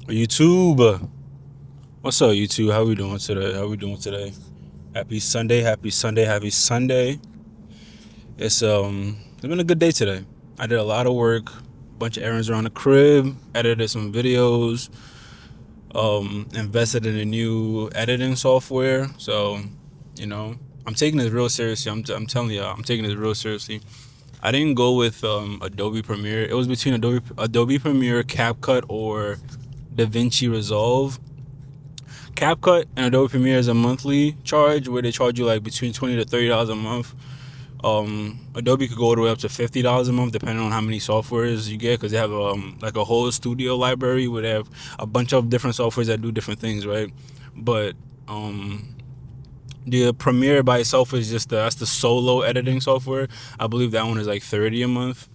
YouTube. What's up, YouTube? How we doing today? Happy Sunday, happy Sunday, happy Sunday. It's been a good day today. I did a lot of work, bunch of errands around the crib, edited some videos, invested in a new editing software. So, you know, I'm taking this real seriously. I'm telling you, I'm taking this real seriously. I didn't go with Adobe Premiere. It was between Adobe Premiere, CapCut, or DaVinci Resolve. CapCut and Adobe Premiere is a monthly charge where they charge you like between $20 to $30 a month. Adobe could go all the way up to $50 a month depending on how many softwares you get, because they have like a whole studio library where they have a bunch of different softwares that do different things, right? But the Premiere by itself is just that's the solo editing software. I believe that one is like $30 a month.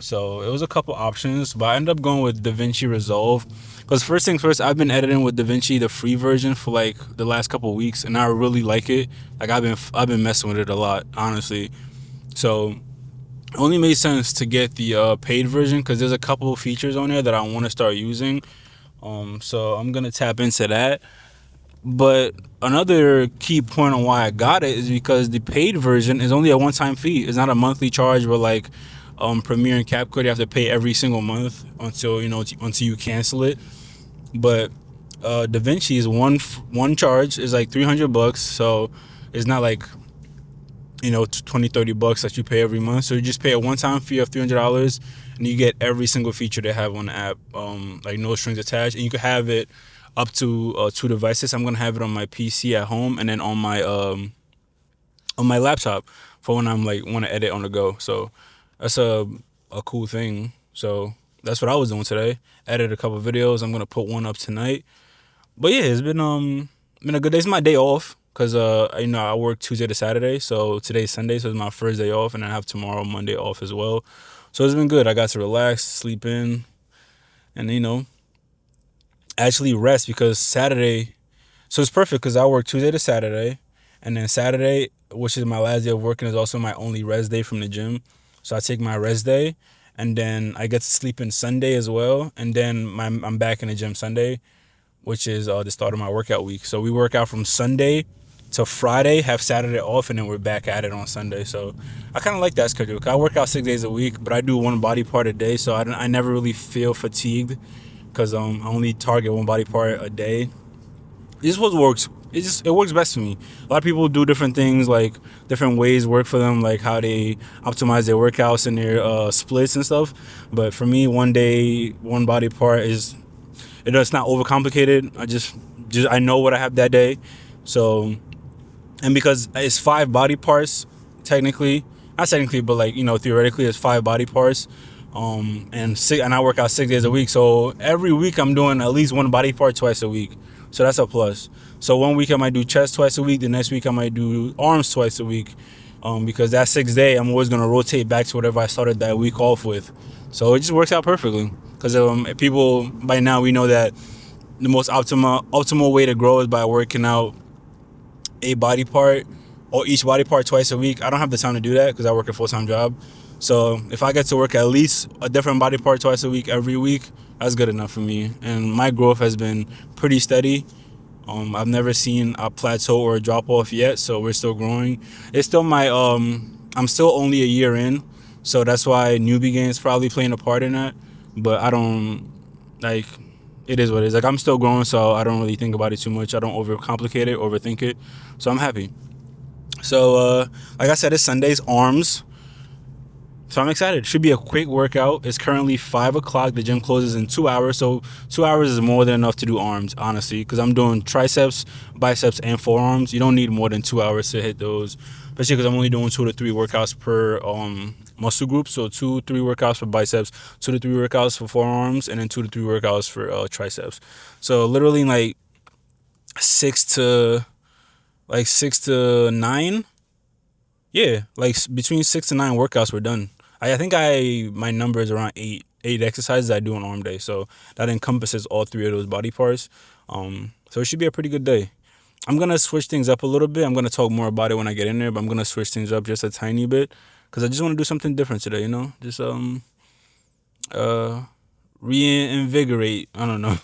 So it was a couple options, but I ended up going with DaVinci Resolve. Because first things first, I've been editing with DaVinci, the free version, for like the last couple of weeks, and I really like it. Like I've been messing with it a lot, honestly. So it only made sense to get the paid version because there's a couple of features on there that I want to start using. So I'm gonna tap into that. But another key point on why I got it is because the paid version is only a one-time fee. It's not a monthly charge where like Premiere and CapCut you have to pay every single month until until you cancel it. But DaVinci is one charge is like $300, so it's not like 20-30 bucks that you pay every month. So you just pay a one-time fee of $300, and you get every single feature they have on the app, like no strings attached, and you can have it up to two devices. I'm gonna have it on my PC at home, and then on my laptop for when I'm like want to edit on the go. So that's a cool thing. So that's what I was doing today. Edited a couple videos. I'm gonna put one up tonight. But yeah, it's been a good day. It's my day off because I work Tuesday to Saturday. So today's Sunday, so it's my first day off, and I have tomorrow Monday off as well. So it's been good. I got to relax, sleep in, and actually rest because Saturday. So it's perfect because I work Tuesday to Saturday, and then Saturday, which is my last day of working, is also my only rest day from the gym. So I take my rest day, and then I get to sleep in Sunday as well, and then I'm back in the gym Sunday, which is the start of my workout week. So we work out from Sunday to Friday, have Saturday off, and then we're back at it on Sunday. So I kind of like that schedule. I work out 6 days a week, but I do one body part a day, so I never really feel fatigued because I only target one body part a day. This is what works. It works best for me. A lot of people do different things, like different ways work for them, like how they optimize their workouts and their splits and stuff. But for me, one day, one body part is it's not overcomplicated. I know what I have that day. So, and because it's five body parts, technically, not technically, but like theoretically, it's five body parts. And I work out 6 days a week. So every week I'm doing at least one body part twice a week. So that's a plus. So one week I might do chest twice a week. The next week I might do arms twice a week. Because that 6th day I'm always gonna rotate back to whatever I started that week off with. So it just works out perfectly. Because people by now we know that the most optimal way to grow is by working out a body part or each body part twice a week. I don't have the time to do that because I work a full-time job. So if I get to work at least a different body part twice a week every week, that's good enough for me. And my growth has been pretty steady. I've never seen a plateau or a drop off yet, so we're still growing. It's still I'm still only a year in, so that's why newbie games probably playing a part in that. But I don't like it is what it is. Like I'm still growing, so I don't really think about it too much. I don't overcomplicate it, overthink it. So I'm happy. So like I said, it's Sunday's arms. So I'm excited. It should be a quick workout. It's currently 5 o'clock. The gym closes in 2 hours. So 2 hours is more than enough to do arms, honestly, because I'm doing triceps, biceps, and forearms. You don't need more than 2 hours to hit those, especially because I'm only doing 2 to 3 workouts per muscle group. So 2 to 3 workouts for biceps, 2 to 3 workouts for forearms, and then 2 to 3 workouts for triceps. So literally six to nine. Yeah, like between 6 to 9 workouts were done. I think my number is around eight exercises I do on arm day, so that encompasses all three of those body parts. So it should be a pretty good day. I'm gonna switch things up a little bit. I'm gonna talk more about it when I get in there, but I'm gonna switch things up just a tiny bit because I just want to do something different today. Just uh reinvigorate. I don't know.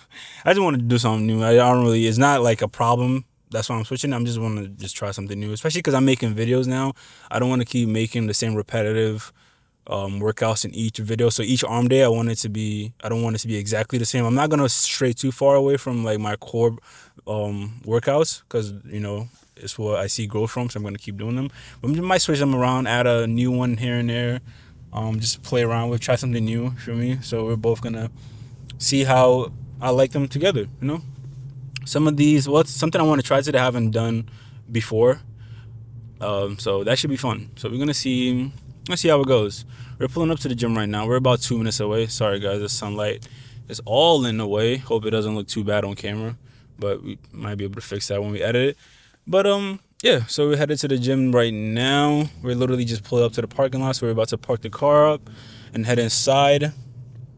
I just want to do something new. I don't really. It's not like a problem. That's why I'm switching. I'm just want to just try something new, especially because I'm making videos now. I don't want to keep making the same repetitive workouts in each video. So each arm day, I want it to be. I don't want it to be exactly the same. I'm not gonna stray too far away from like my core workouts because it's what I see growth from. So I'm gonna keep doing them. But I might switch them around, add a new one here and there. Just play around with, try something new for me. So we're both gonna see how I like them together. Some of these, something I want to try that I haven't done before. So that should be fun. So we're gonna see. Let's see how it goes. We're pulling up to the gym right now. We're about 2 minutes away. Sorry guys, the sunlight is all in the way. Hope it doesn't look too bad on camera, but we might be able to fix that when we edit it. But yeah. So we're headed to the gym right now. We're literally just pulling up to the parking lot. So we're about to park the car up and head inside.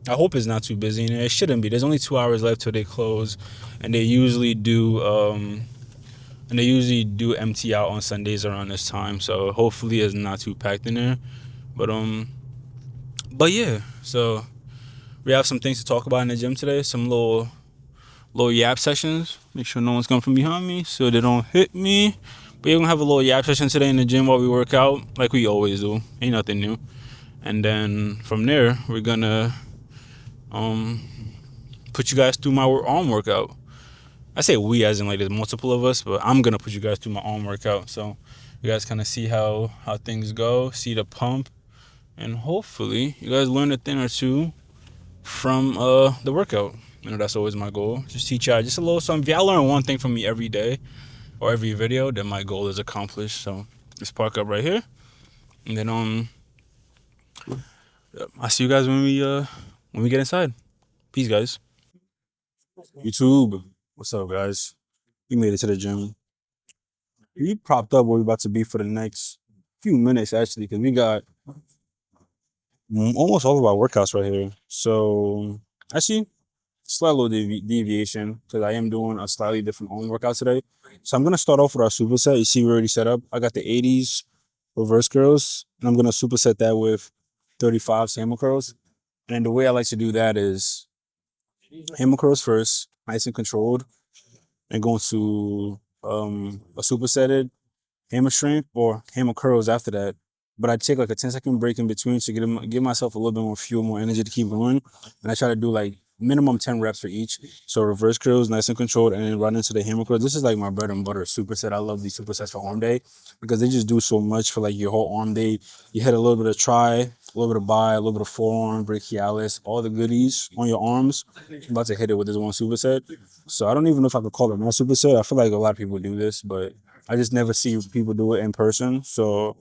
I hope it's not too busy in there. It shouldn't be. There's only 2 hours left till they close, and they usually do empty out on Sundays around this time. So hopefully it's not too packed in there. But yeah. So we have some things to talk about in the gym today. Some little yap sessions. Make sure no one's coming from behind me so they don't hit me. But we're gonna have a little yap session today in the gym while we work out, like we always do. Ain't nothing new. And then from there, we're gonna put you guys through my arm workout. I say we as in like there's multiple of us, but I'm gonna put you guys through my arm workout so you guys kind of see how things go, see the pump, and hopefully you guys learn a thing or two from the workout. That's always my goal. Just teach y'all just a little something. If y'all learn one thing from me every day or every video, then my goal is accomplished. So let's park up right here, and then I'll see you guys when we get inside. Peace, guys. YouTube, what's up, guys? We made it to the gym. We propped up where we about to be for the next few minutes, actually, because we got almost all of our workouts right here. So, actually, slight little deviation because I am doing a slightly different arm workout today. So, I'm going to start off with our superset. You see, we already set up. I got the 80s reverse curls, and I'm going to superset that with 35 hammer curls. And the way I like to do that is hammer curls first, nice and controlled, and going to a supersetted hammer strength or hammer curls after that. But I take like a 10-second break in between to give myself a little bit more fuel, more energy to keep going. And I try to do like minimum 10 reps for each. So reverse curls, nice and controlled, and then run into the hammer curls. This is like my bread and butter superset. I love these supersets for arm day because they just do so much for like your whole arm day. You hit a little bit of tri, a little bit of bi, a little bit of forearm, brachialis, all the goodies on your arms. I'm about to hit it with this one superset. So I don't even know if I could call it my superset. I feel like a lot of people do this, but I just never see people do it in person. So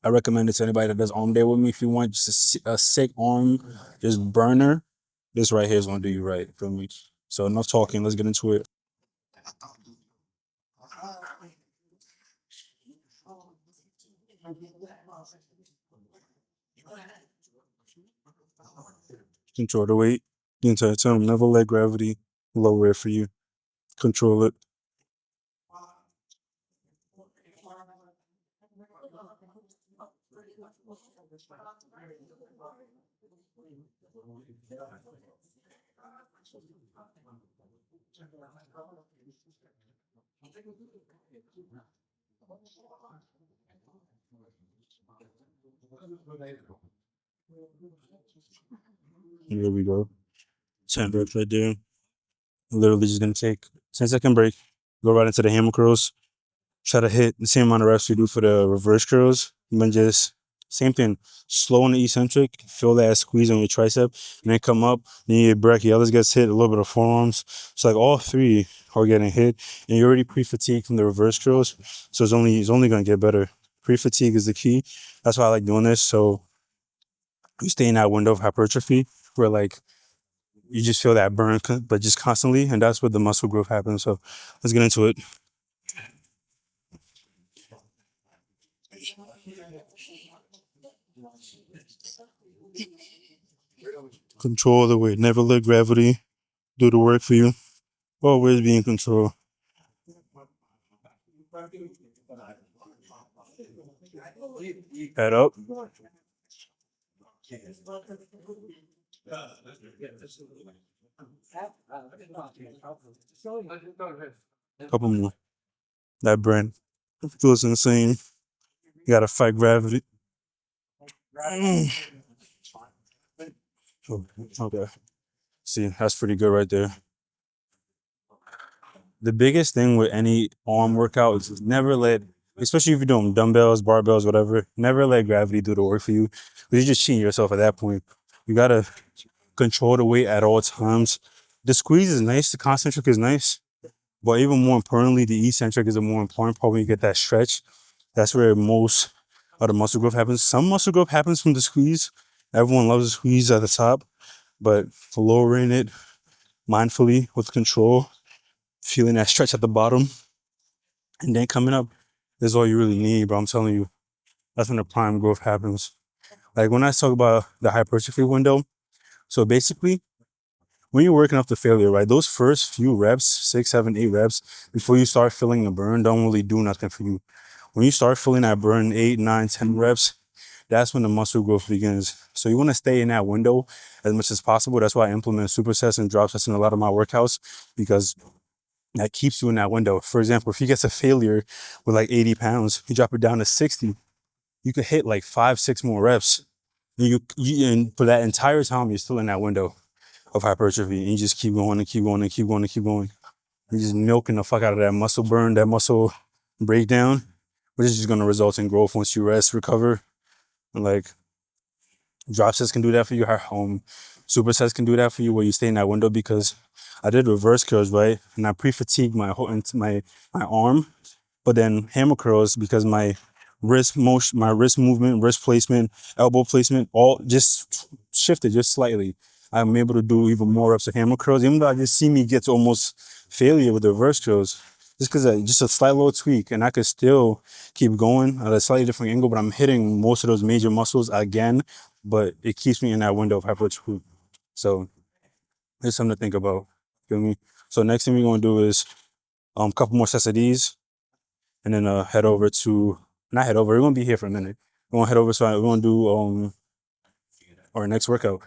I recommend it to anybody that does arm day with me. If you want just a sick arm, just burner, this right here is gonna do you right. Feel me? So enough talking. Let's get into it. Control the weight the entire time. Never let gravity lower it for you. Control it. Here we go. 10 reps right there. Literally just gonna take 10-second break. Go right into the hammer curls. Try to hit the same amount of reps you do for the reverse curls, but just same thing. Slow on the eccentric, feel that squeeze on your tricep, and then come up. Then your brachialis gets hit, a little bit of forearms. So like all three are getting hit, and you're already pre-fatigued from the reverse curls. So it's only gonna get better. Pre-fatigue is the key. That's why I like doing this. So you stay in that window of hypertrophy where like you just feel that burn, but just constantly, and that's where the muscle growth happens. So let's get into it. Control the weight. Never let gravity do the work for you. Always be in control. Head up. Couple more. That brand feels insane. You gotta fight gravity. Mm. Oh, okay. See, that's pretty good right there. The biggest thing with any arm workout is never let, especially if you're doing dumbbells, barbells, whatever, never let gravity do the work for you. Because you're just cheating yourself at that point. You gotta control the weight at all times. The squeeze is nice, the concentric is nice, but even more importantly, the eccentric is a more important part when you get that stretch. That's where most of the muscle growth happens. Some muscle growth happens from the squeeze. Everyone loves the squeeze at the top, but lowering it mindfully with control, feeling that stretch at the bottom, and then coming up is all you really need, bro. I'm telling you, that's when the prime growth happens. Like when I talk about the hypertrophy window, so basically, when you're working up to failure, right, those first few reps, 6, 7, 8 reps, before you start feeling the burn, don't really do nothing for you. When you start feeling that burn, 8, 9, 10 reps, that's when the muscle growth begins. So you want to stay in that window as much as possible. That's why I implement supersets and drop sets in a lot of my workouts, because that keeps you in that window. For example, if you get to failure with like 80 pounds, you drop it down to 60, you could hit like 5, 6 more reps. And for that entire time, you're still in that window of hypertrophy. And you just keep going and keep going and keep going and keep going. You're just milking the fuck out of that muscle burn, that muscle breakdown, which is just going to result in growth once you rest, recover. And like drop sets can do that for you. Supersets can do that for you where you stay in that window, because I did reverse curls, right? And I pre-fatigued my arm, but then hammer curls, because my wrist motion, my wrist movement, wrist placement, elbow placement, all just shifted just slightly. I'm able to do even more reps of hammer curls, even though I just see me get to almost failure with the reverse curls, just because just a slight little tweak, and I could still keep going at a slightly different angle, but I'm hitting most of those major muscles again, but it keeps me in that window of hypertrophy. So there's something to think about. Feel me? So next thing we're gonna do is a couple more sets of these, and then head over to, not head over, we're gonna be here for a minute. We're gonna head over, so we're gonna do our next workout.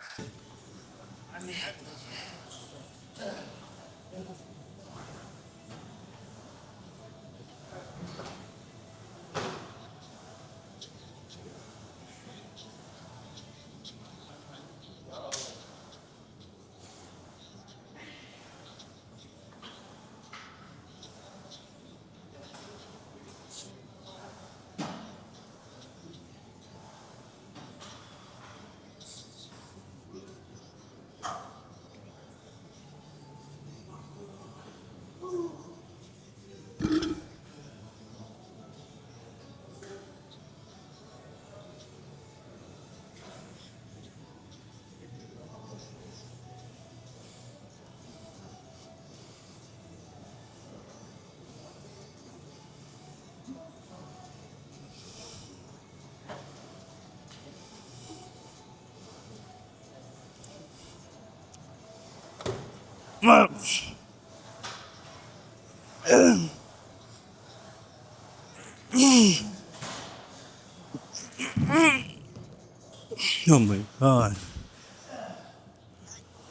Oh my god,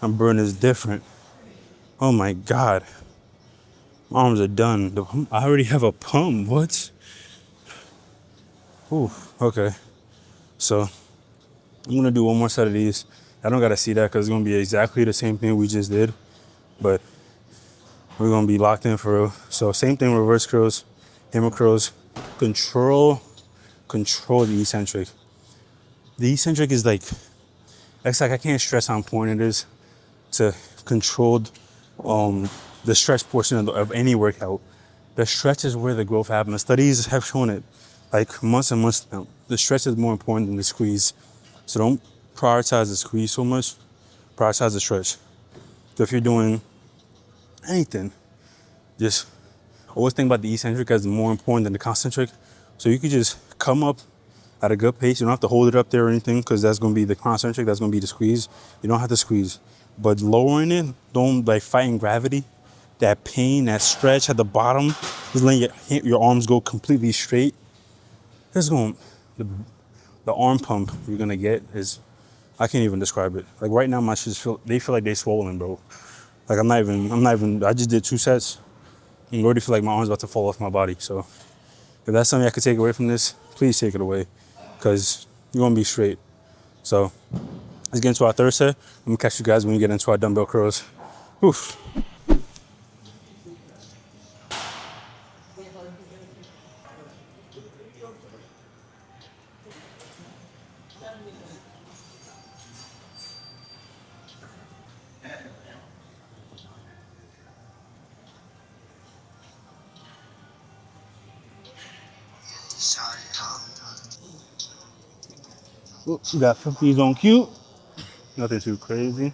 my burn is different. Oh my god, my arms are done. I already have a pump. What? Ooh, okay. So I'm gonna do one more set of these. I don't gotta see that because it's gonna be exactly the same thing we just did, but we're gonna be locked in for real. So same thing, reverse curls, hammer curls, control the eccentric. The eccentric is like, it's like I can't stress how important it is to control the stretch portion of any workout. The stretch is where the growth happens. Studies have shown it like months and months now. The stretch is more important than the squeeze. So don't prioritize the squeeze so much, prioritize the stretch. So if you're doing anything, just always think about the eccentric as more important than the concentric. So you could just come up at a good pace. You don't have to hold it up there or anything, because that's going to be the concentric, that's going to be the squeeze. You don't have to squeeze. But lowering it, don't like fighting gravity. That pain, that stretch at the bottom, just letting your arms go completely straight. The arm pump you're going to get is I can't even describe it. Like right now, my shits feel like they swollen, bro. Like I'm not even. I just did 2 sets, and I already feel like my arms about to fall off my body. So if that's something I could take away from this, please take it away, cause you're gonna be straight. So let's get into our third set. I'm gonna catch you guys when we get into our dumbbell curls. Oof. We got 50s on cue. Nothing too crazy.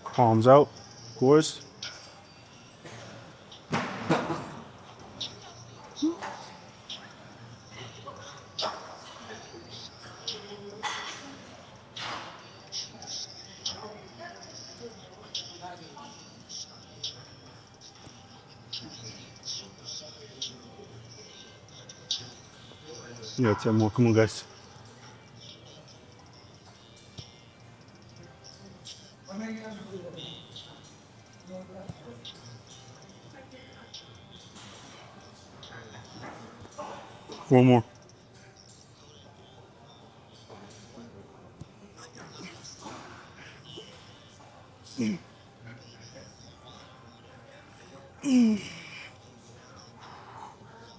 Palms out, of course. Yeah, 10 more. Come on, guys. One more.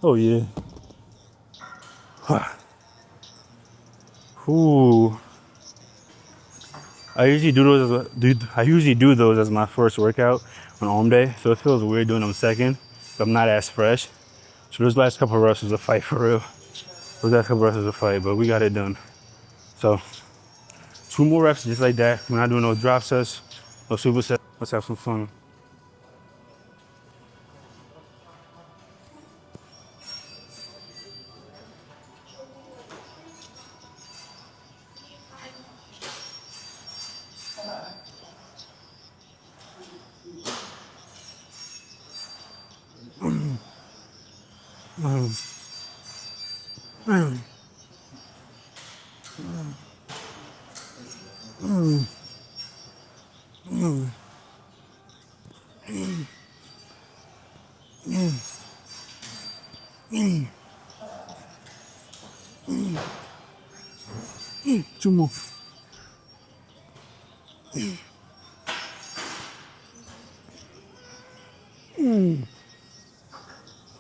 Oh yeah. Ooh. I usually do those as my first workout on arm day, so it feels weird doing them second. But I'm not as fresh. So those last couple of reps was a fight for real. Those last couple of reps was a fight, but we got it done. So 2 more reps just like that. We're not doing no drop sets, no super sets. Let's have some fun. Two more.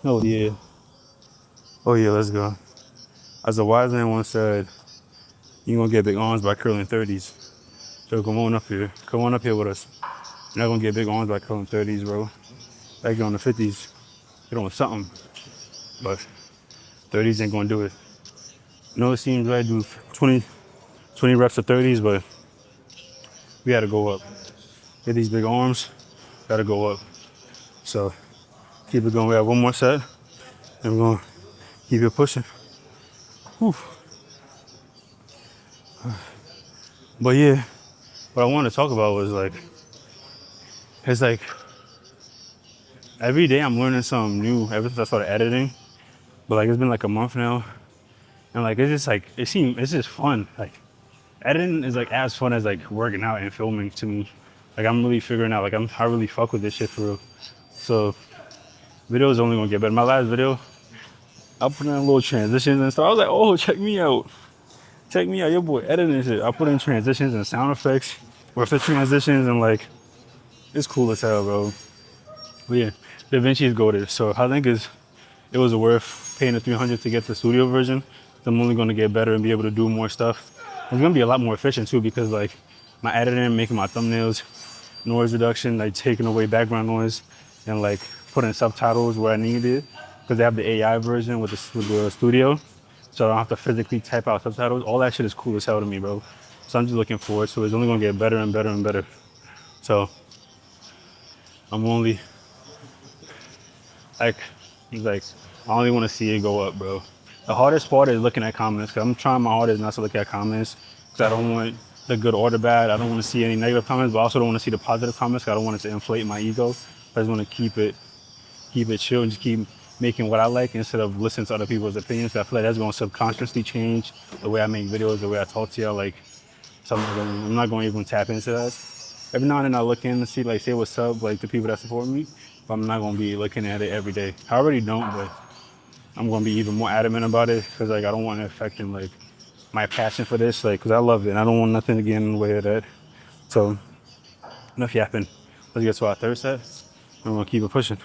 Oh yeah. Oh yeah, let's go. As a wise man once said, you're gonna get big arms by curling 30s. So come on up here. Come on up here with us. You're not gonna get big arms by curling 30s, bro. Back on the 50s, you're doing something. But 30s ain't gonna do it. I know it seems like I do 20 reps of 30s, but we gotta go up. Get these big arms, gotta go up. So keep it going. We have 1 more set, and we're gonna keep it pushing. Whew. But yeah, what I wanted to talk about was like, it's like every day I'm learning something new ever since I started editing. But like it's been like a month now, and like it's just like it's just fun. Like editing is like as fun as like working out and filming to me. Like I'm really figuring out like I really fuck with this shit for real. So video is only gonna get better. My last video, I put in a little transitions and stuff. I was like, oh, check me out. Check me out, your boy editing shit. I put in transitions and sound effects with the transitions, and like it's cool as hell, bro. But yeah, DaVinci is goated. So I think it was worth paying the 300 to get the studio version. I'm only gonna get better and be able to do more stuff. It's gonna be a lot more efficient too, because like my editing, making my thumbnails, noise reduction, like taking away background noise, and like putting subtitles where I need it, because they have the AI version with the studio, so I don't have to physically type out subtitles. All that shit is cool as hell to me, bro. So I'm just looking forward to it. It's only gonna get better and better and better. So I'm only like I only want to see it go up, bro. The hardest part is looking at comments, because I'm trying my hardest not to look at comments, because I don't want the good or the bad. I don't want to see any negative comments, but I also don't want to see the positive comments, because I don't want it to inflate my ego. I just want to keep it chill and just keep making what I like instead of listening to other people's opinions. I feel like that's going to subconsciously change the way I make videos, the way I talk to y'all. Like So I'm not gonna even tap into that. Every now and then I look in to see like say what's up, like the people that support me, but I'm not gonna be looking at it every day. I already don't, but I'm gonna be even more adamant about it because like I don't want it affecting like my passion for this, like because I love it and I don't want nothing to get in the way of that. So enough yapping. Let's get to our third set. I'm gonna keep it pushing.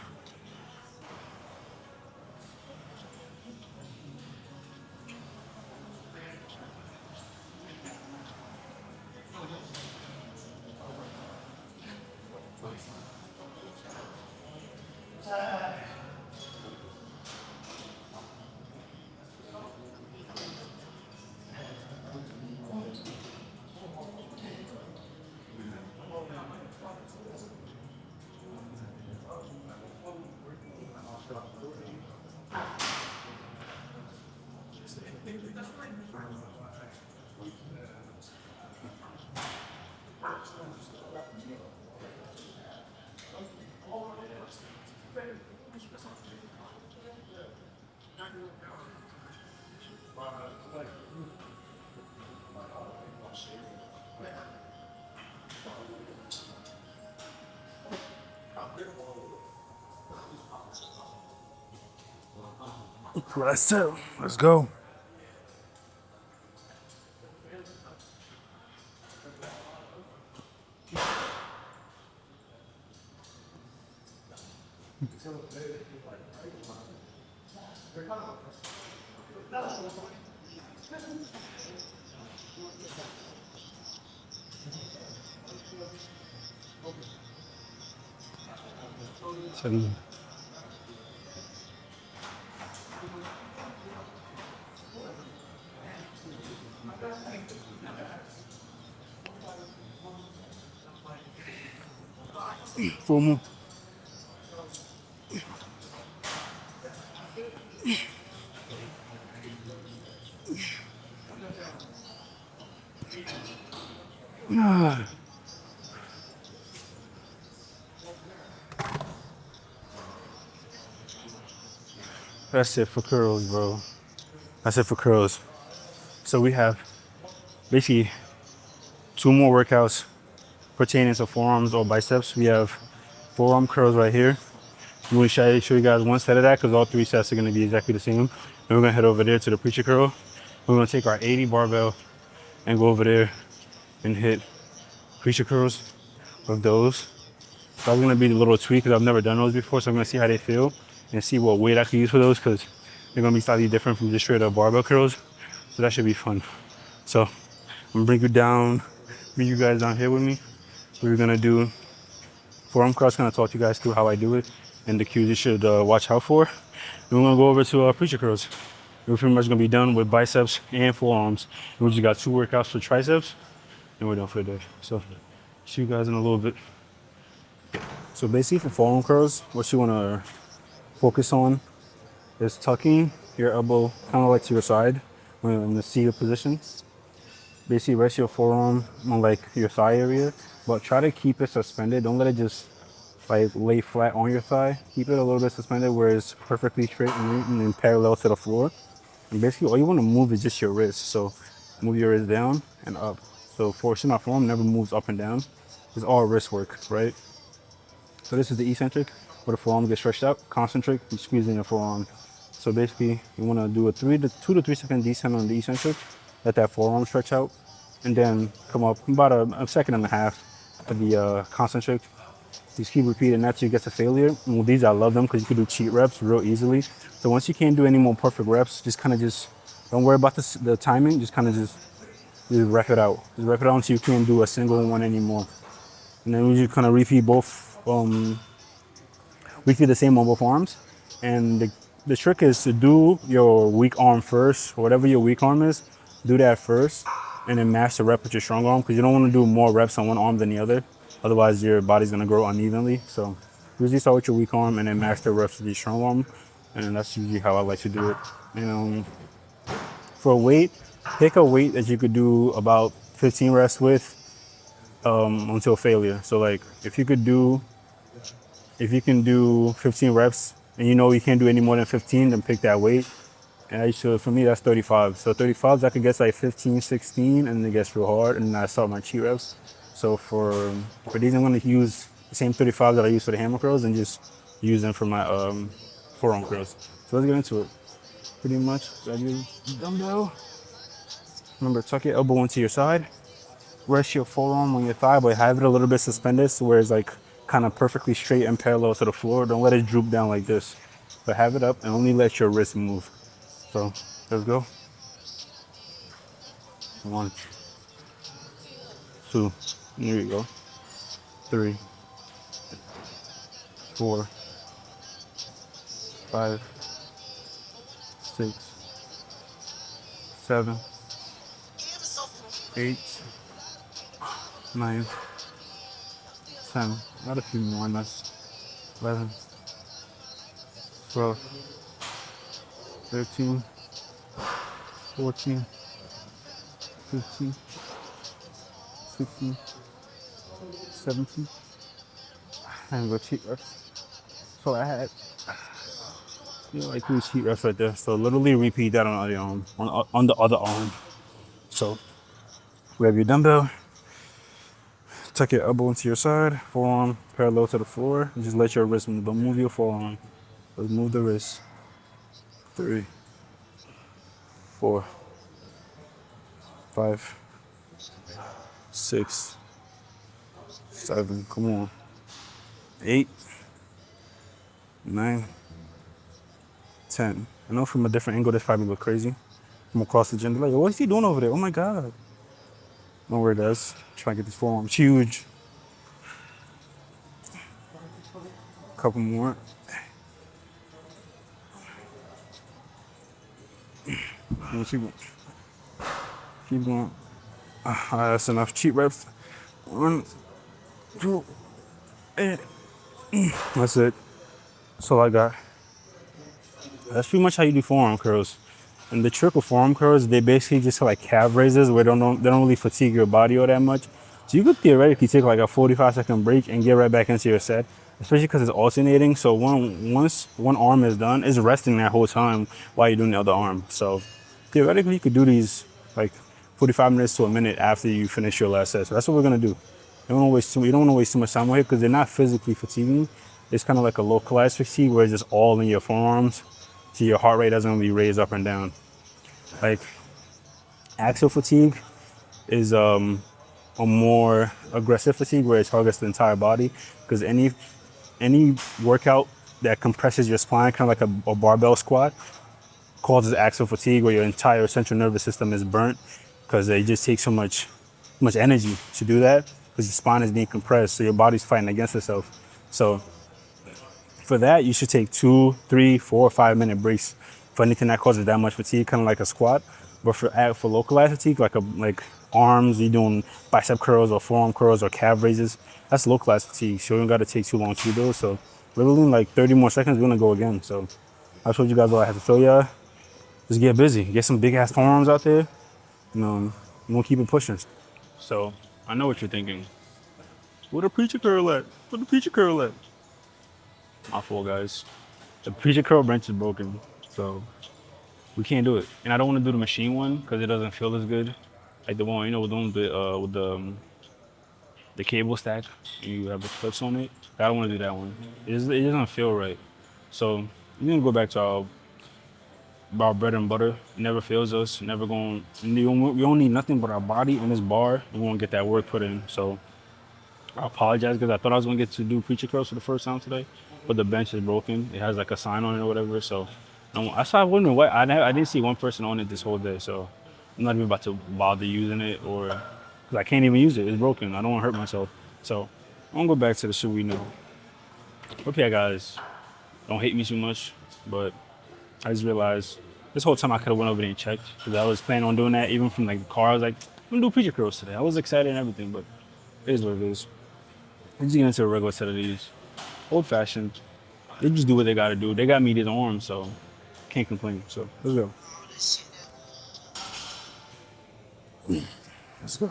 Last two. Let's go. Seven. Four more. That's it for curls, bro. That's it for curls. So we have basically two more workouts pertaining to forearms or biceps. We have forearm curls right here. I'm going to show you guys one set of that because all three sets are going to be exactly the same. Then we're going to head over there to the preacher curl. We're going to take our 80 barbell and go over there and hit preacher curls with those. So that's going to be a little tweak because I've never done those before. So I'm going to see how they feel and see what weight I can use for those because they're going to be slightly different from just straight up barbell curls. So that should be fun. So I'm going to bring you down, bring you guys down here with me. We're going to do forearm curls. Going to talk to you guys through how I do it and the cues you should watch out for. Then we're going to go over to preacher curls. We're pretty much going to be done with biceps and forearms. And we just got two workouts for triceps and we're done for the day. So see you guys in a little bit. So basically for forearm curls, what you want to focus on is tucking your elbow kind of like to your side when in the seated position. Basically rest your forearm on like your thigh area, but try to keep it suspended. Don't let it just like lay flat on your thigh. Keep it a little bit suspended where it's perfectly straight and parallel to the floor. And basically all you want to move is just your wrist. So move your wrist down and up. So forcing our forearm never moves up and down. It's all wrist work, right? So this is the eccentric, where the forearm gets stretched out. Concentric, you squeeze in your forearm. So basically, you want to do a 2 to 3 second descent on the eccentric, let that forearm stretch out, and then come up about a second and a half for the concentric. Just keep repeating that till you get to failure. And with these, I love them because you can do cheat reps real easily. So once you can't do any more perfect reps, just kind of don't worry about the timing. Just kind of just rep it out. Just rep it out until you can't do a single one anymore. And then we just kind of repeat the same on both arms. And the trick is to do your weak arm first. Whatever your weak arm is, do that first and then match the rep with your strong arm because you don't want to do more reps on one arm than the other. Otherwise, your body's going to grow unevenly. So usually start with your weak arm and then match the reps with your strong arm. And that's usually how I like to do it. And for weight, pick a weight that you could do about 15 reps with until failure. So like if you can do 15 reps and you know you can't do any more than 15, then pick that weight. And I used to, for me, that's 35. So 35s, I could get like 15, 16, and it gets real hard. And then I start my cheat reps. So for these, I'm going to use the same 35 that I use for the hammer curls and just use them for my forearm curls. So let's get into it. Pretty much, grab your dumbbell. Remember, tuck your elbow into your side. Rest your forearm on your thigh, but have it a little bit suspended so where it's like kind of perfectly straight and parallel to the floor. Don't let it droop down like this. But have it up and only let your wrist move. So let's go. 1, 2, there you go. 3, 4, 5, 6, 7, 8, 9, 10. Not a few more. That's 11, 12, 13, 14, 15, 16, 17. And go cheat reps. So I had like 3 cheat reps right there. So literally repeat that on the other arm, on the other arm. So grab your dumbbell, tuck your elbow into your side, forearm parallel to the floor, and just let your wrist move. Don't move your forearm. Let's move the wrist. 3, 4, 5, 6, 7. Come on. 8, 9, 10. I know from a different angle this probably look crazy. From across the gym, they're like, what is he doing over there? Oh my God. Know where it is. Try to get this forearm huge. Couple more. Keep going. That's enough cheat reps. 1, 2, and that's it. That's all I got. That's pretty much how you do forearm curls. And the trick with forearm curls, they basically just like calf raises where they don't really fatigue your body all that much. So you could theoretically take like a 45-second break and get right back into your set, especially because it's alternating. So once one arm is done, it's resting that whole time while you're doing the other arm. So theoretically, you could do these like 45 minutes to a minute after you finish your last set. So that's what we're gonna do. You don't want to waste too much time with it because they're not physically fatiguing. It's kind of like a localized fatigue where it's just all in your forearms. So your heart rate doesn't really raise up and down. Like axial fatigue is a more aggressive fatigue where it targets the entire body because any workout that compresses your spine, kind of like a barbell squat, causes axial fatigue where your entire central nervous system is burnt because it just takes so much energy to do that because your spine is being compressed, so your body's fighting against itself. So for that, you should take 2, 3, 4, 5-minute breaks for anything that causes that much fatigue, kind of like a squat. But for localized fatigue, like arms, you're doing bicep curls or forearm curls or calf raises, that's localized fatigue. So you don't got to take too long to do those. So literally in like 30 more seconds, we're gonna go again. So I showed you guys what I had to show y'all. Just get busy, get some big ass forearms out there. I'm gonna keep it pushing. So I know what you're thinking. Where the preacher curl at? Where the preacher curl at? My fault, guys. The preacher curl bench is broken, so we can't do it. And I don't want to do the machine one because it doesn't feel as good. Like the one, with the cable stack, you have the clips on it. I don't want to do that one. It doesn't feel right. So we're gonna go back to our bread and butter. It never fails us. Never going. We don't need nothing but our body and this bar. We won't get that work put in. So I apologize because I thought I was gonna get to do preacher curls for the first time today, but the bench is broken. It has like a sign on it or whatever. So I started wondering why I didn't see one person on it this whole day. So I'm not even about to bother using it or because I can't even use it. It's broken. I don't want to hurt myself. So I'm gonna go back to the shit we know. Hope you guys don't hate me too much, but I just realized this whole time I could have went over there and checked because I was planning on doing that even from like the car. I was like, I'm gonna do preacher curls today. I was excited and everything, but it is what it is. Let's just get into a regular set of these. Old fashioned. They just do what they gotta do. They got medium arms, so can't complain. So let's go. Let's go.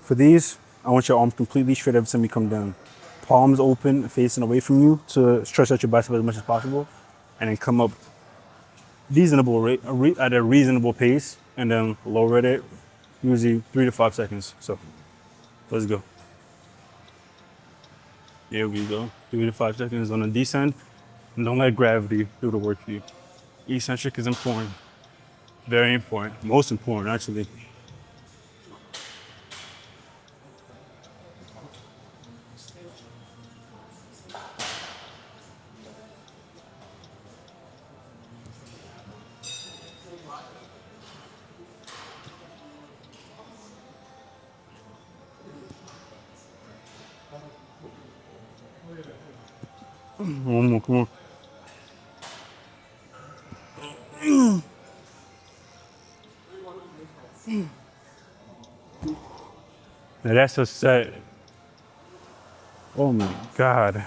For these, I want your arms completely straight every time you come down. Palms open, facing away from you to stretch out your bicep as much as possible. and then come up reasonable rate, at a reasonable pace, and then lower it usually 3 to 5 seconds. So let's go. Here we go. 3 to 5 seconds on a descent. And don't let gravity do the work for you. Eccentric is important. Very important. Most important, actually. One more, come on. Now that's a set. Oh my God.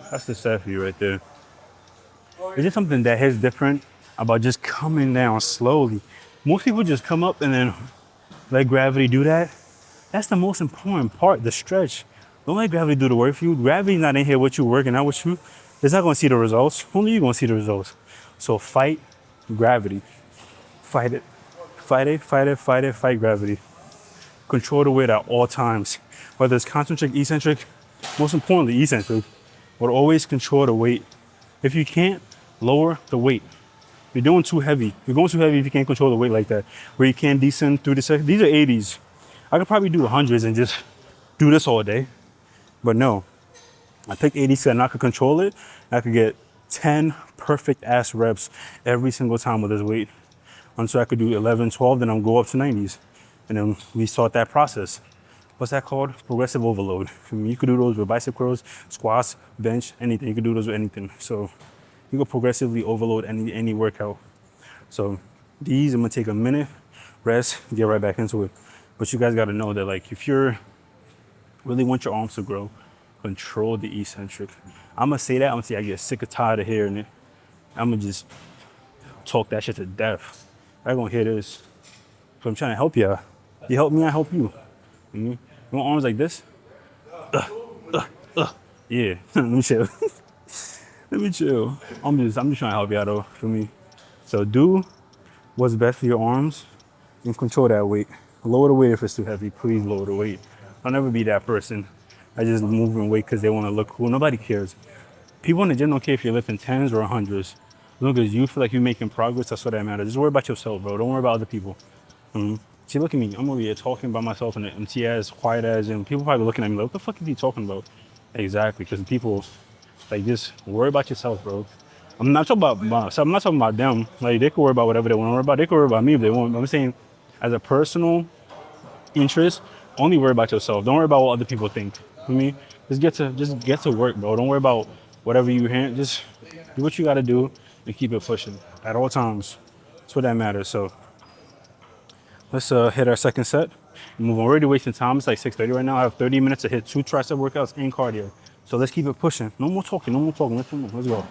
That's the set for you right there. It's just something that hits different about just coming down slowly. Most people just come up and then let gravity do that. That's the most important part, the stretch. Don't let gravity do the work for you. Gravity's not in here with you, working out with you. It's not gonna see the results. Only you're gonna see the results. So fight gravity. Fight it. Fight it, fight it, fight it, fight gravity. Control the weight at all times. Whether it's concentric, eccentric, most importantly, eccentric, but always control the weight. If you can't, lower the weight. You're doing too heavy. You're going too heavy if you can't control the weight like that. Where you can't descend through the second. These are 80s. I could probably do 100s and just do this all day. But no, I take 80s and I could control it. I could get 10 perfect ass reps every single time with this weight. Until I could do 11, 12, then I'll go up to 90s. And then we start that process. What's that called? Progressive overload. I mean, you could do those with bicep curls, squats, bench, anything. You could do those with anything. So you can progressively overload any workout. So these, I'm gonna take a minute, rest, get right back into it. But you guys gotta know that, like, if you're really want your arms to grow, control the eccentric. I'm gonna say that, I'm gonna say I get sick or tired of hearing it. I'm gonna just talk that shit to death. I gonna hear this. So I'm trying to help you. You help me, I help you. You want arms like this? Yeah, let me chill. Let me chill. I'm just trying to help you out though, for me. So do what's best for your arms and control that weight. Lower the weight if it's too heavy, please lower the weight. I'll never be that person. I just move in weight because they want to look cool. Nobody cares. People in the gym don't care if you're lifting 10s or 100s. As long as you feel like you're making progress, that's what that matters. Just worry about yourself, bro. Don't worry about other people. See, look at me. I'm over here talking by myself in an empty ass, quiet ass gym. People probably looking at me like, what the fuck is he talking about? Exactly, because people, like, just worry about yourself, bro. I'm not talking about myself. I'm not talking about them. Like, they can worry about whatever they want to worry about. They can worry about me if they want. But I'm saying, as a personal interest, only worry about yourself. Don't worry about what other people think. For me, just get to work, bro. Don't worry about whatever you hear. Just do what you got to do and keep it pushing at all times. That's what that matters. So let's hit our second set. I'm already wasting time. It's like 6:30 right now. I have 30 minutes to hit 2 tricep workouts and cardio. So let's keep it pushing. No more talking. No more talking. Let's go.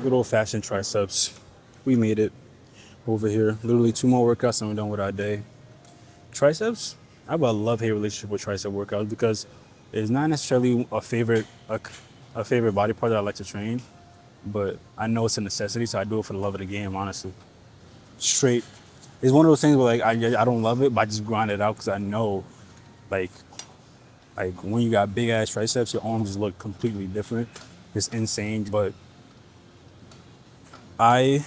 Good old fashioned triceps. We made it over here. Literally 2 more workouts and we're done with our day. Triceps, I have a love-hate relationship with tricep workouts because it's not necessarily a favorite body part that I like to train, but I know it's a necessity, so I do it for the love of the game, honestly. Straight. It's one of those things where, like, I don't love it, but I just grind it out because I know, like when you got big ass triceps, your arms just look completely different. It's insane, but I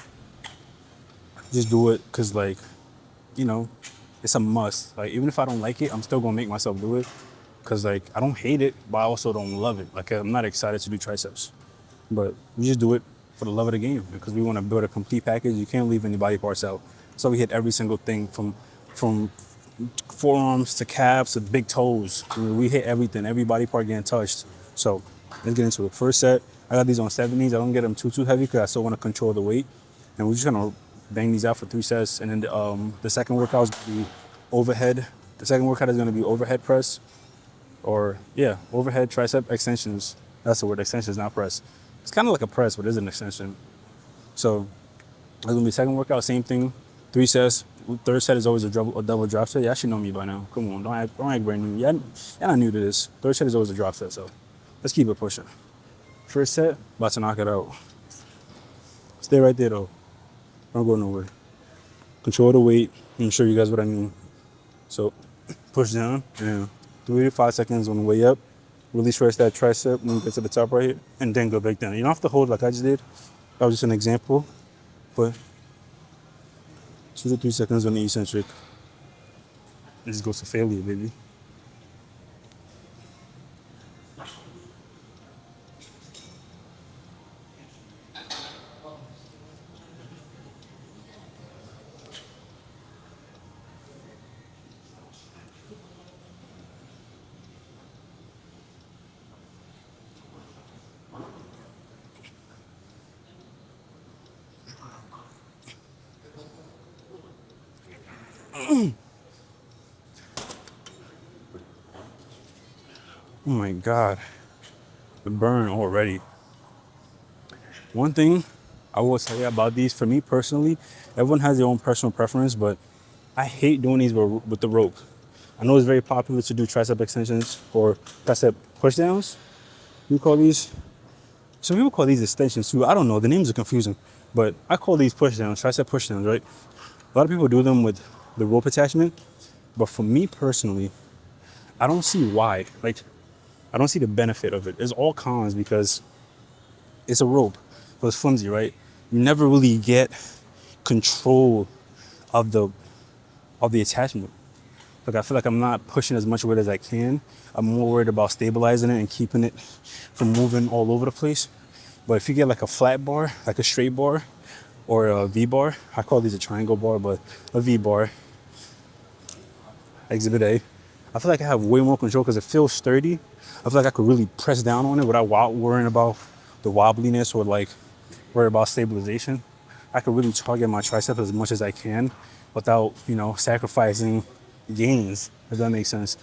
just do it because, like, you know, it's a must. Like, even if I don't like it, I'm still gonna make myself do it because, like, I don't hate it, but I also don't love it. Like, I'm not excited to do triceps, but we just do it for the love of the game because we want to build a complete package. You can't leave any body parts out. So we hit every single thing from forearms to calves to big toes. I mean, we hit everything, every body part getting touched. So let's get into it. First set, I got these on 70s. I don't get them too heavy because I still want to control the weight. And we're just gonna bang these out for 3 sets. And then the second workout is gonna be overhead. The second workout is gonna be overhead press, or yeah, overhead tricep extensions. That's the word, extensions, not press. It's kind of like a press, but it is an extension. So it's gonna be second workout, same thing, 3 sets. Third set is always a double drop set. Y'all should know me by now. Come on, don't act brand new. Y'all not new to this. Third set is always a drop set, so let's keep it pushing. First set, about to knock it out. Stay right there though. Don't go nowhere. Control the weight. I'm show you guys what I mean. So push down and 3 to 5 seconds on the way up. Really stretch that tricep when you get to the top right here, and then go back down. You don't have to hold like I just did. That was just an example, but 2 to 3 seconds on the eccentric. This goes to failure, baby. Oh my God, the burn already. One thing I will say about these, for me personally, everyone has their own personal preference, but I hate doing these with the rope. I know it's very popular to do tricep extensions or tricep pushdowns. You call these, some people call these extensions too. I don't know, the names are confusing, but I call these pushdowns, tricep pushdowns, right? A lot of people do them with the rope attachment, but for me personally, I don't see why. Like, I don't see the benefit of it. It's all cons because it's a rope, so it's flimsy, right? You never really get control of the attachment. Like, I feel like I'm not pushing as much weight as I can. I'm more worried about stabilizing it and keeping it from moving all over the place. But if you get like a flat bar, like a straight bar or a V bar, I call these a triangle bar, but a V bar, Exhibit A, I feel like I have way more control because it feels sturdy. I feel like I could really press down on it without worrying about the wobbliness or like worry about stabilization. I could really target my tricep as much as I can without, sacrificing gains, if that makes sense.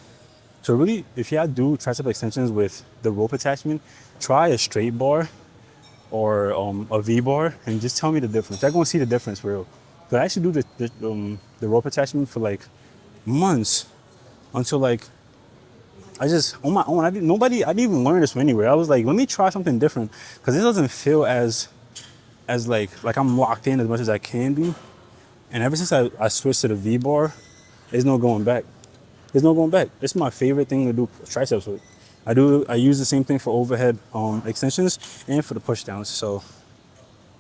So really, if y'all do tricep extensions with the rope attachment, try a straight bar or a V bar and just tell me the difference. Y'all gonna see the difference for real. But I actually do the rope attachment for like months until like I just on my own. I didn't even learn this from anywhere. I was like, let me try something different because this doesn't feel as like I'm locked in as much as I can be. And ever since I switched to the V bar, there's no going back. There's no going back. It's my favorite thing to do triceps with. I use the same thing for overhead extensions and for the push downs. So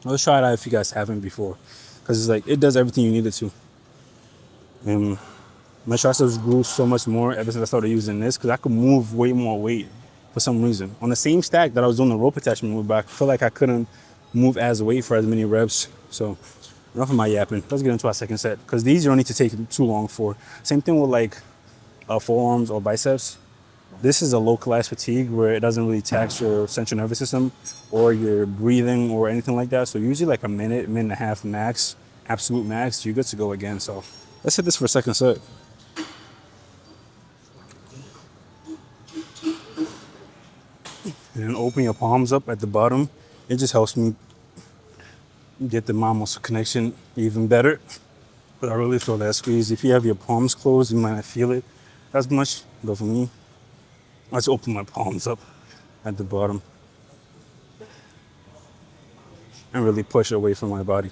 let's try it out if you guys haven't before, because it's like it does everything you need it to. And my triceps grew so much more ever since I started using this because I could move way more weight for some reason. On the same stack that I was doing the rope attachment with, but I feel like I couldn't move as weight for as many reps. So enough of my yapping. Let's get into our second set because these you don't need to take too long for. Same thing with like forearms or biceps. This is a localized fatigue where it doesn't really tax your central nervous system or your breathing or anything like that. So usually like a minute and a half max, absolute max, you're good to go again. So let's hit this for a second set. And then open your palms up at the bottom. It just helps me get the mind muscle connection even better. But I really feel that squeeze. If you have your palms closed, you might not feel it as much. But for me, I just open my palms up at the bottom and really push it away from my body.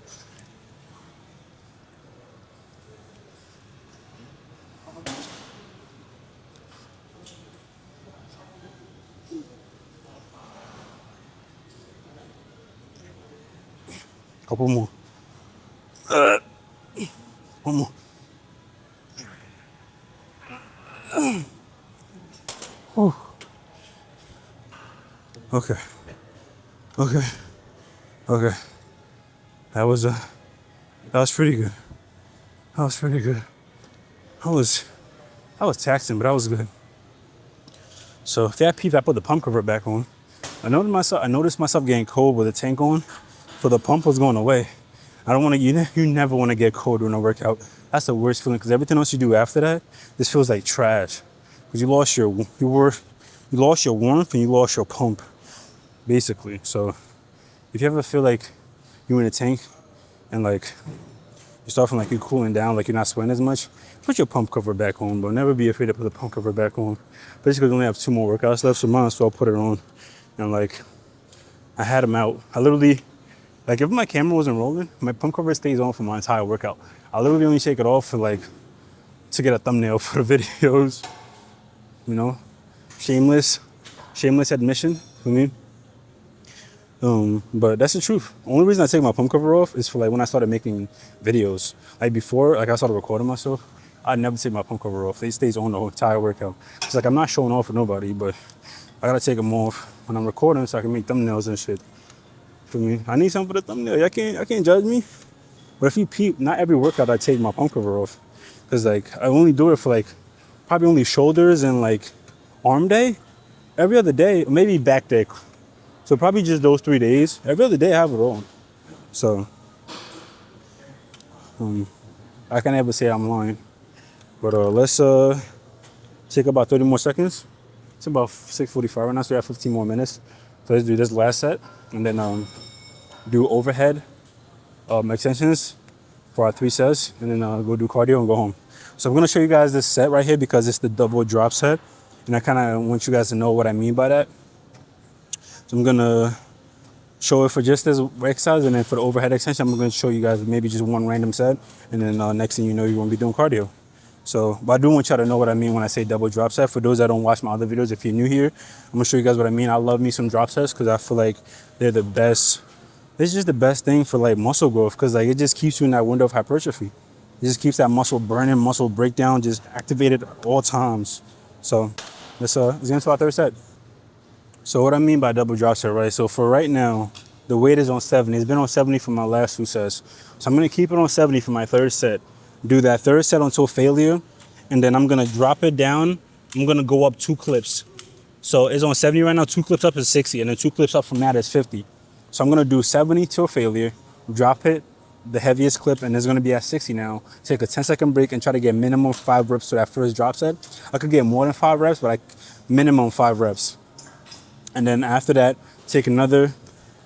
Couple more. One more. Okay. Okay. Okay. That was pretty good. That was pretty good. I was taxing, but that was good. So if that peep, I put the pump cover back on. I noticed myself getting cold with the tank on, so the pump was going away. I don't want to. You never want to get cold during a workout. That's the worst feeling because everything else you do after that, this feels like trash. Because you lost your warmth and you lost your pump, basically. So if you ever feel like you're in a tank and like you start from like you're cooling down, like you're not sweating as much, put your pump cover back on, but never be afraid to put the pump cover back on. Basically, we only have 2 more workouts left, so might as well put it on. And like, I had them out. I literally, like if my camera wasn't rolling, my pump cover stays on for my entire workout. I literally only take it off for like, to get a thumbnail for the videos, you know? Shameless admission for me. But that's the truth. Only reason I take my pump cover off is for like when I started making videos. Like before, like I started recording myself, I'd never take my pump cover off. It stays on the whole entire workout. It's like I'm not showing off for nobody, but I gotta take them off when I'm recording so I can make thumbnails and shit. For me, I need something for the thumbnail. I can't judge me. But if you peep, not every workout I take my pump cover off, cause like I only do it for like probably only shoulders and like arm day. Every other day, maybe back day. So probably just those 3 days. Every other day I have it on. So I can never say I'm lying. But let's take about 30 more seconds. It's about 6:45 right now, so we have 15 more minutes. So let's do this last set and then do overhead extensions for our 3 sets, and then go do cardio and go home. So I'm gonna show you guys this set right here because it's the double drop set, and I kind of want you guys to know what I mean by that. So I'm gonna show it for just this exercise, and then for the overhead extension, I'm gonna show you guys maybe just one random set, and then next thing you know, you're gonna be doing cardio. So, but I do want y'all to know what I mean when I say double drop set. For those that don't watch my other videos, if you're new here, I'm gonna show you guys what I mean. I love me some drop sets because I feel like they're the best. It's just the best thing for like muscle growth because like it just keeps you in that window of hypertrophy. It just keeps that muscle burning, muscle breakdown just activated at all times. So let's get into our third set. So what I mean by double drop set, right? So for right now, the weight is on 70. It's been on 70 for my last 2 sets. So I'm gonna keep it on 70 for my third set. Do that third set until failure, and then I'm gonna drop it down. I'm gonna go up 2 clips. So it's on 70 right now, 2 clips up is 60, and then 2 clips up from that is 50. So I'm gonna do 70 till failure, drop it, the heaviest clip, and it's gonna be at 60 now. Take a 10-second break and try to get minimum 5 reps to that first drop set. I could get more than 5 reps, but minimum 5 reps. And then after that, take another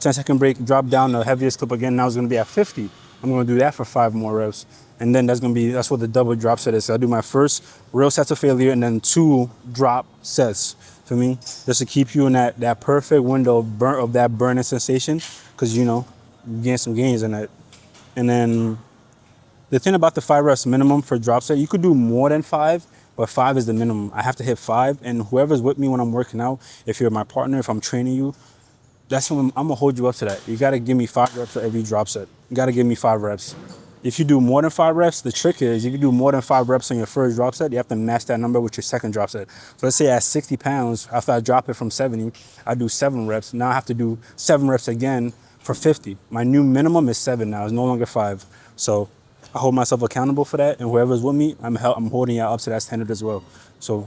10-second break, drop down the heaviest clip again. Now it's gonna be at 50. I'm gonna do that for 5 more reps. And then that's what the double drop set is. So I'll do my first real set of failure and then 2 drop sets for me, just to keep you in that perfect window of that burning sensation, because you gain some gains in that. And then the thing about the 5 reps minimum for drop set, you could do more than 5, but 5 is the minimum. I have to hit 5, and whoever's with me when I'm working out, if you're my partner, if I'm training you, that's when I'm gonna hold you up to that. You gotta give me 5 reps for every drop set. You gotta give me 5 reps. If you do more than 5 reps, the trick is if you do more than 5 reps on your first drop set, you have to match that number with your second drop set. So let's say at 60 pounds, after I drop it from 70, I do 7 reps. Now I have to do 7 reps again for 50. My new minimum is 7 now. It's no longer 5. So I hold myself accountable for that, and whoever's with me, I'm holding y'all up to that standard as well. So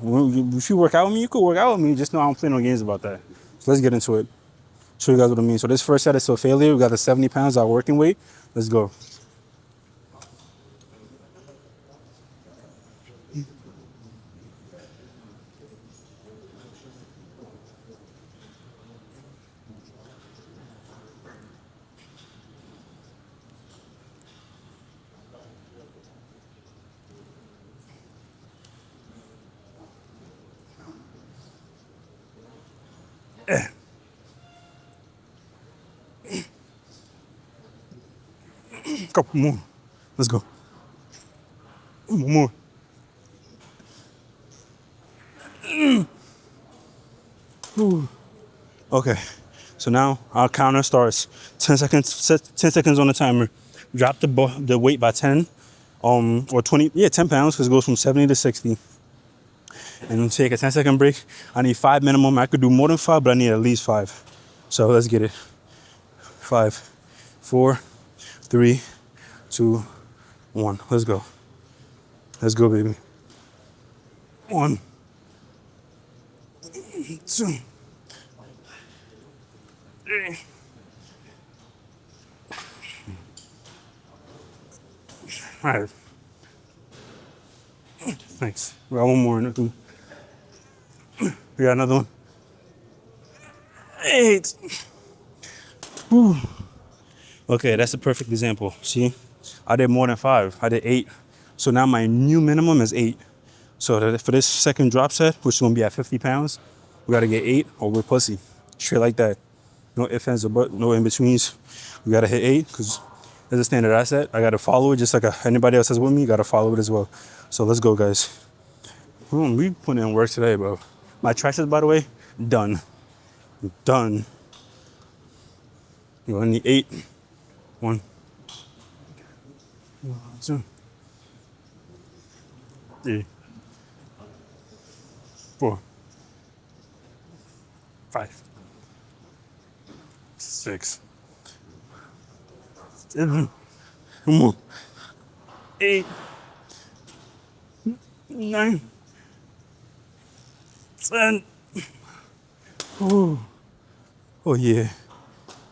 if you work out with me, you could work out with me. Just know I don't play no games about that. So let's get into it. Show you guys what I mean. So this first set is still failure. We got the 70 pounds, our working weight. Let's go. Couple more. Let's go. One more. Okay. So now our counter starts. 10 seconds. 10 seconds on the timer. Drop the weight by 10, or 20. Yeah, 10 pounds because it goes from 70 to 60. And then take a 10-second break. I need 5 minimum. I could do more than 5, but I need at least 5. So let's get it. 5, 4, 3, 2, 1. Let's go. Let's go, baby. 1, 2, 3, All right. Thanks. We got one more. We got another one. 8. Whew. Okay, that's a perfect example. See, I did more than 5. I did 8. So now my new minimum is 8. So for this second drop set, which is gonna be at 50 pounds, we gotta get 8 or we're pussy. Straight like that. No ifs, ands, or buts, no in betweens. We gotta hit 8 because there's a standard asset. I gotta follow it just like anybody else is with me. Gotta follow it as well. So let's go, guys. We putting in work today, bro. My triceps, by the way, done. Done. You only need 8. 1, 2, 3, 4, 5, 6, 7, come on, 8, 9, 10. Oh, oh yeah,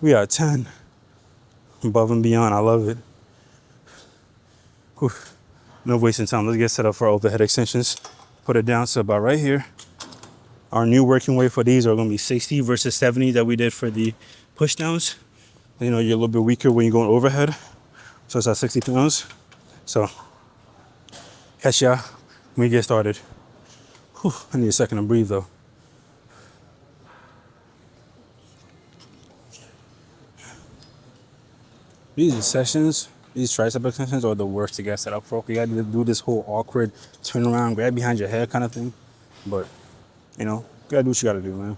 we are 10. Above and beyond, I love it. Whew. No wasting time. Let's get set up for our overhead extensions. Put it down to about right here. Our new working weight for these are going to be 60 versus 70 that we did for the push downs. You know, you're a little bit weaker when you're going overhead. So it's at 60 pounds. So catch ya when we get started. Whew, I need a second to breathe though. These sessions, these tricep extensions are the worst to get set up for. You got to do this whole awkward turn around, grab behind your head kind of thing. But, you know, you got to do what you got to do, man.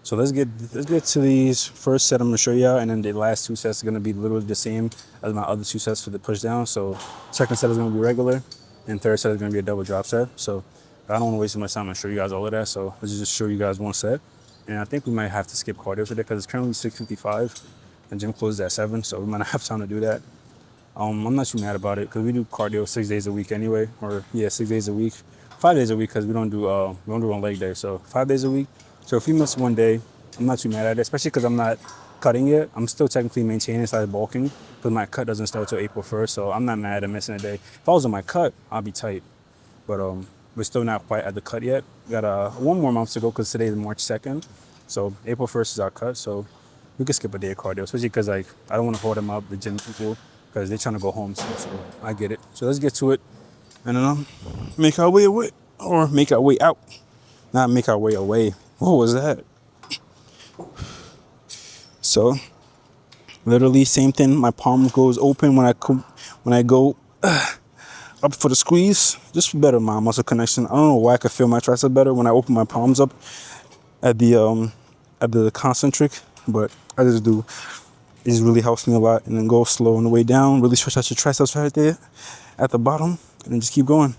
So let's get to these first set I'm going to show you, and then the last 2 sets are going to be literally the same as my other 2 sets for the push down. So second set is going to be regular, and third set is going to be a double drop set. So I don't want to waste too much time and show you guys all of that. So let's just show you guys one set. And I think we might have to skip cardio today because it's currently 6:55. The gym closes at 7, so we might not have time to do that. I'm not too mad about it because we do cardio 6 days a week anyway, or yeah, 6 days a week, 5 days a week because we don't do on leg day, so 5 days a week. So if we miss one day, I'm not too mad at it, especially because I'm not cutting it. I'm still technically maintaining started bulking because my cut doesn't start till April 1st, so I'm not mad at missing a day. If I was on my cut, I'd be tight, but we're still not quite at the cut yet. We got 1 more month to go because today is March 2nd, so April 1st is our cut. So we could skip a day of cardio, especially because like I don't want to hold them up, the gym people, because they're trying to go home soon, so I get it. So let's get to it, and then make our way away, or make our way out. Not make our way away. What was that? So literally same thing. My palm goes open when I go up for the squeeze. Just better my muscle connection. I don't know why I could feel my tricep better when I open my palms up at the concentric, but I just do. It just really helps me a lot. And then go slow on the way down. Really stretch out your triceps right there at the bottom, and then just keep going.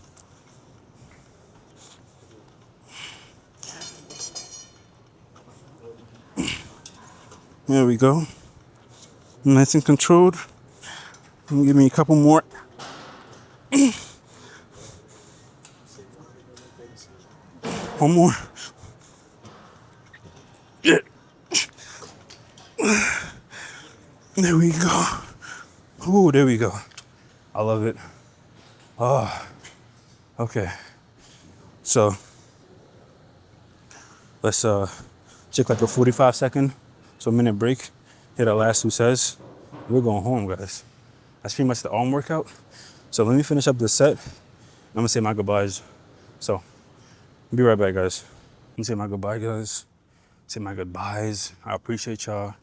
There we go. Nice and controlled. Give me a couple more. One more. There we go. Ooh, there we go. I love it. Oh, okay. So let's take like a 45-second, so a minute break. Hit our last 2 sets. We're going home, guys. That's pretty much the arm workout. So let me finish up this set. I'm gonna say my goodbyes. So be right back, guys. Let me say my goodbye, guys. Say my goodbyes. I appreciate y'all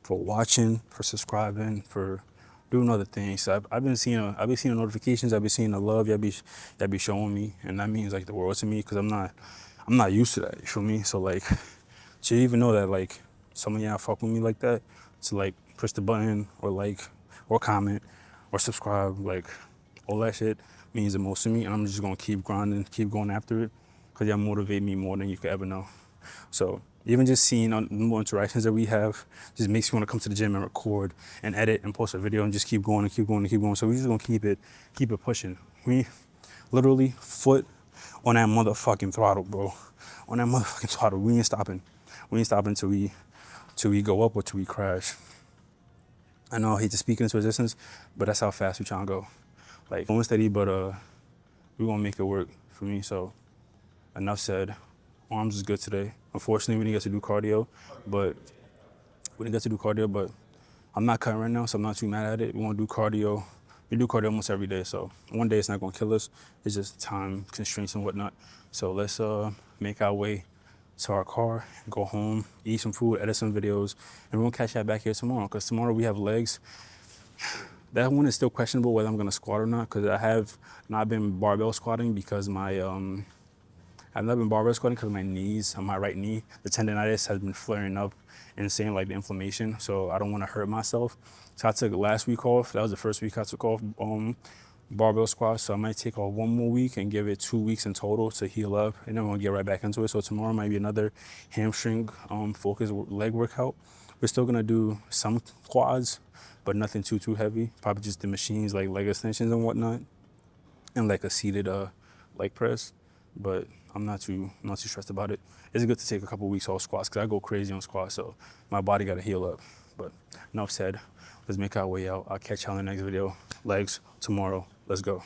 for watching, for subscribing, for doing other things. I've been seeing the notifications. I've been seeing the love y'all be showing me, and that means like the world to me because I'm not used to that. You feel me? So like, to even know that like some of y'all fuck with me like that, to like push the button or like or comment or subscribe, like all that shit means the most to me, and I'm just gonna keep grinding, keep going after it, because y'all motivate me more than you could ever know. So even just seeing the more interactions that we have just makes me want to come to the gym and record and edit and post a video and just keep going and keep going and keep going. So we're just gonna keep it pushing. We literally foot on that motherfucking throttle, bro. On that motherfucking throttle. We ain't stopping. We ain't stopping till we go up or till we crash. I know I hate to speak into existence, but that's how fast we trying to go. like going steady, but we're gonna make it work for me. So enough said. Arms is good today. Unfortunately, we didn't get to do cardio, but I'm not cutting right now, so I'm not too mad at it. We want to do cardio. We do cardio almost every day, so one day it's not gonna kill us. It's just time constraints and whatnot. So let's make our way to our car, go home, eat some food, edit some videos, and we're gonna catch that back here tomorrow. Cause tomorrow we have legs. That one is still questionable whether I'm gonna squat or not, cause I have not been barbell squatting because I've not been barbell squatting because my knees, on my right knee, the tendonitis has been flaring up insane, like the inflammation. So I don't want to hurt myself. So I took last week off. That was the first week I took off barbell squats. So I might take off one more week and give it 2 weeks in total to heal up, and then we'll get right back into it. So tomorrow might be another hamstring focused leg workout. We're still gonna do some quads, but nothing too heavy. Probably just the machines like leg extensions and whatnot, and like a seated leg press. But I'm not too stressed about it. It's good to take a couple weeks off squats because I go crazy on squats, so my body got to heal up. But enough said. Let's make our way out. I'll catch y'all in the next video. Legs tomorrow. Let's go.